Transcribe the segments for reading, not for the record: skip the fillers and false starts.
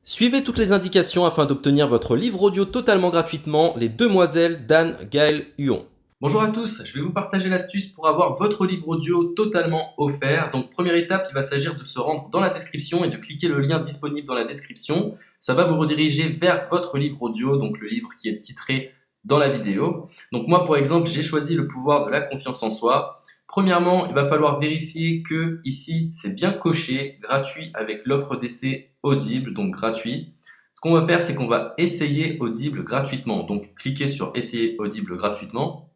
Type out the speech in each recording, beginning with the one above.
Suivez toutes les indications afin d'obtenir votre livre audio totalement gratuitement, Les Demoiselles d'Anne Gaël Huon. Bonjour à tous, je vais vous partager l'astuce pour avoir votre livre audio totalement offert. Donc première étape, il va s'agir de se rendre dans la description et de cliquer le lien disponible dans la description. Ça va vous rediriger vers votre livre audio, donc le livre qui est titré dans la vidéo. Donc moi par exemple, j'ai choisi le pouvoir de la confiance en soi. Premièrement, il va falloir vérifier que ici c'est bien coché, gratuit avec l'offre d'essai Audible, donc gratuit. Ce qu'on va faire, c'est qu'on va essayer Audible gratuitement. Donc cliquez sur essayer Audible gratuitement.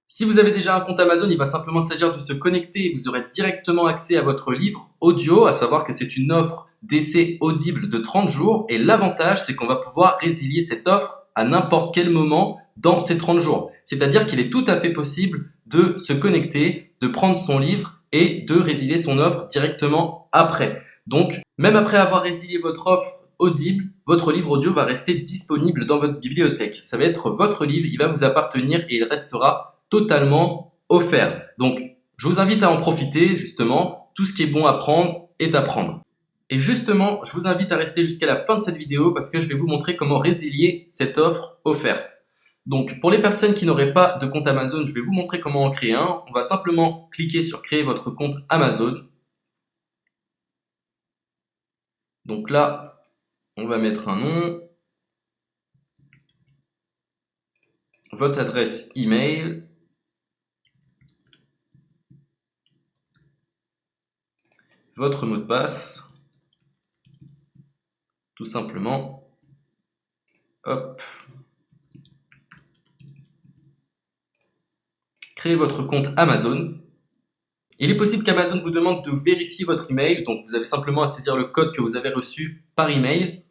Si vous avez déjà un compte Amazon, il va simplement s'agir de se connecter et vous aurez directement accès à votre livre audio, à savoir que c'est une offre d'essai Audible de 30 jours. Et l'avantage, c'est qu'on va pouvoir résilier cette offre à n'importe quel moment dans ces 30 jours. C'est-à-dire qu'il est tout à fait possible de se connecter, de prendre son livre et de résilier son offre directement après. Donc, même après avoir résilié votre offre Audible, votre livre audio va rester disponible dans votre bibliothèque. Ça va être votre livre, il va vous appartenir et il restera totalement offert. Donc, je vous invite à en profiter, justement. Tout ce qui est bon à prendre est à prendre. Et justement, je vous invite à rester jusqu'à la fin de cette vidéo parce que je vais vous montrer comment résilier cette offre offerte. Donc, pour les personnes qui n'auraient pas de compte Amazon, je vais vous montrer comment en créer un. On va simplement cliquer sur créer votre compte Amazon. Donc là, on va mettre un nom, votre adresse email, votre mot de passe, tout simplement. Hop. Créez votre compte Amazon. Il est possible qu'Amazon vous demande de vérifier votre email, donc vous avez simplement à saisir le code que vous avez reçu par email.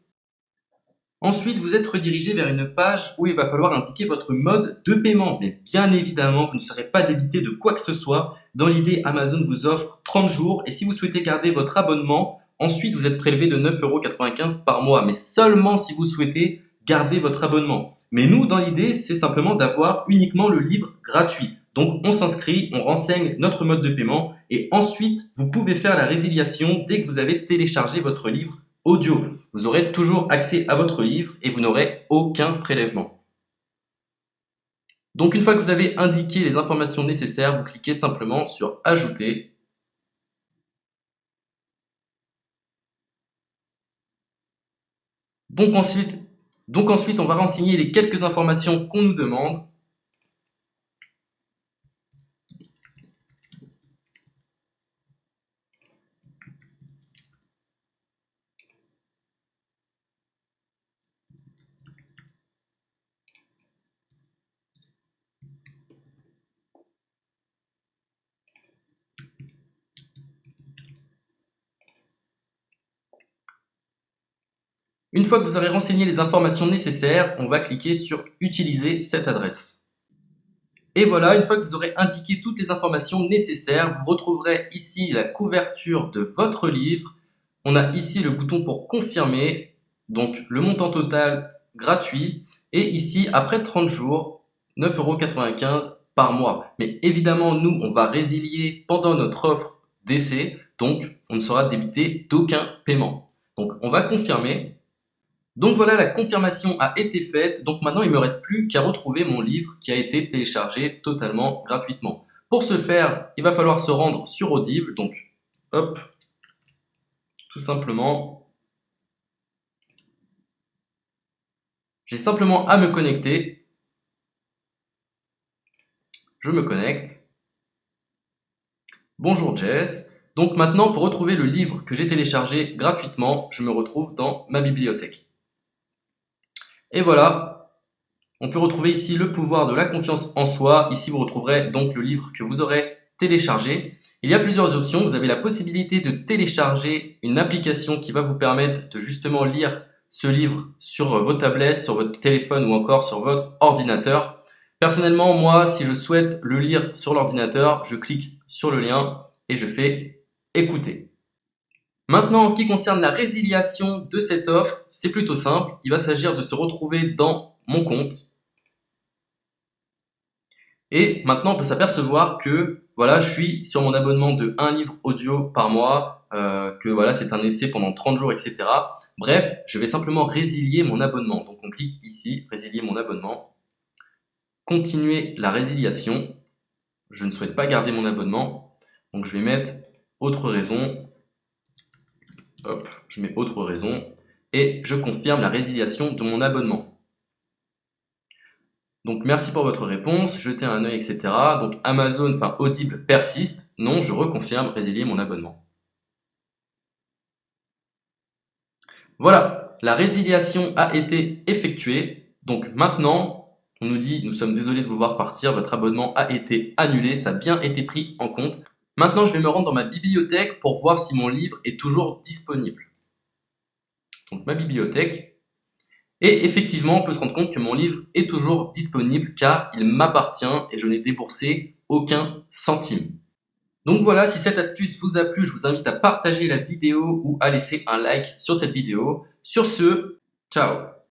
Ensuite, vous êtes redirigé vers une page où il va falloir indiquer votre mode de paiement. Mais bien évidemment, vous ne serez pas débité de quoi que ce soit. Dans l'idée, Amazon vous offre 30 jours et si vous souhaitez garder votre abonnement, ensuite vous êtes prélevé de 9,95 € par mois, mais seulement si vous souhaitez garder votre abonnement. Mais nous, dans l'idée, c'est simplement d'avoir uniquement le livre gratuit. Donc on s'inscrit, on renseigne notre mode de paiement et ensuite vous pouvez faire la résiliation dès que vous avez téléchargé votre livre audio. Vous aurez toujours accès à votre livre et vous n'aurez aucun prélèvement. Donc une fois que vous avez indiqué les informations nécessaires, vous cliquez simplement sur Ajouter. Donc ensuite, on va renseigner les quelques informations qu'on nous demande. Une fois que vous aurez renseigné les informations nécessaires, on va cliquer sur Utiliser cette adresse. Et voilà, une fois que vous aurez indiqué toutes les informations nécessaires, vous retrouverez ici la couverture de votre livre. On a ici le bouton pour confirmer, donc le montant total gratuit. Et ici, après 30 jours, 9,95 € par mois. Mais évidemment, nous, on va résilier pendant notre offre d'essai, donc on ne sera débité d'aucun paiement. Donc on va confirmer. Donc voilà, la confirmation a été faite. Donc maintenant, il ne me reste plus qu'à retrouver mon livre qui a été téléchargé totalement gratuitement. Pour ce faire, il va falloir se rendre sur Audible. Donc, hop, tout simplement. J'ai simplement à me connecter. Je me connecte. Bonjour Jess. Donc maintenant, pour retrouver le livre que j'ai téléchargé gratuitement, je me retrouve dans ma bibliothèque. Et voilà, on peut retrouver ici le pouvoir de la confiance en soi. Ici, vous retrouverez donc le livre que vous aurez téléchargé. Il y a plusieurs options. Vous avez la possibilité de télécharger une application qui va vous permettre de justement lire ce livre sur vos tablettes, sur votre téléphone ou encore sur votre ordinateur. Personnellement, moi, si je souhaite le lire sur l'ordinateur, je clique sur le lien et je fais écouter. Maintenant, en ce qui concerne la résiliation de cette offre, c'est plutôt simple. Il va s'agir de se retrouver dans mon compte. Et maintenant, on peut s'apercevoir que voilà, je suis sur mon abonnement de 1 livre audio par mois. que voilà, c'est un essai pendant 30 jours, etc. Bref, je vais simplement résilier mon abonnement. Donc on clique ici, résilier mon abonnement. Continuer la résiliation. Je ne souhaite pas garder mon abonnement. Donc je vais mettre autre raison. Hop, je mets autre raison. Et je confirme la résiliation de mon abonnement. Donc merci pour votre réponse, jetez un œil, etc. Donc Amazon, enfin Audible persiste. Non, je reconfirme, résilier mon abonnement. Voilà, la résiliation a été effectuée. Donc maintenant, on nous dit, nous sommes désolés de vous voir partir, votre abonnement a été annulé, ça a bien été pris en compte. Maintenant, je vais me rendre dans ma bibliothèque pour voir si mon livre est toujours disponible. Donc ma bibliothèque. Et effectivement, on peut se rendre compte que mon livre est toujours disponible car il m'appartient et je n'ai déboursé aucun centime. Donc voilà, si cette astuce vous a plu, je vous invite à partager la vidéo ou à laisser un like sur cette vidéo. Sur ce, ciao!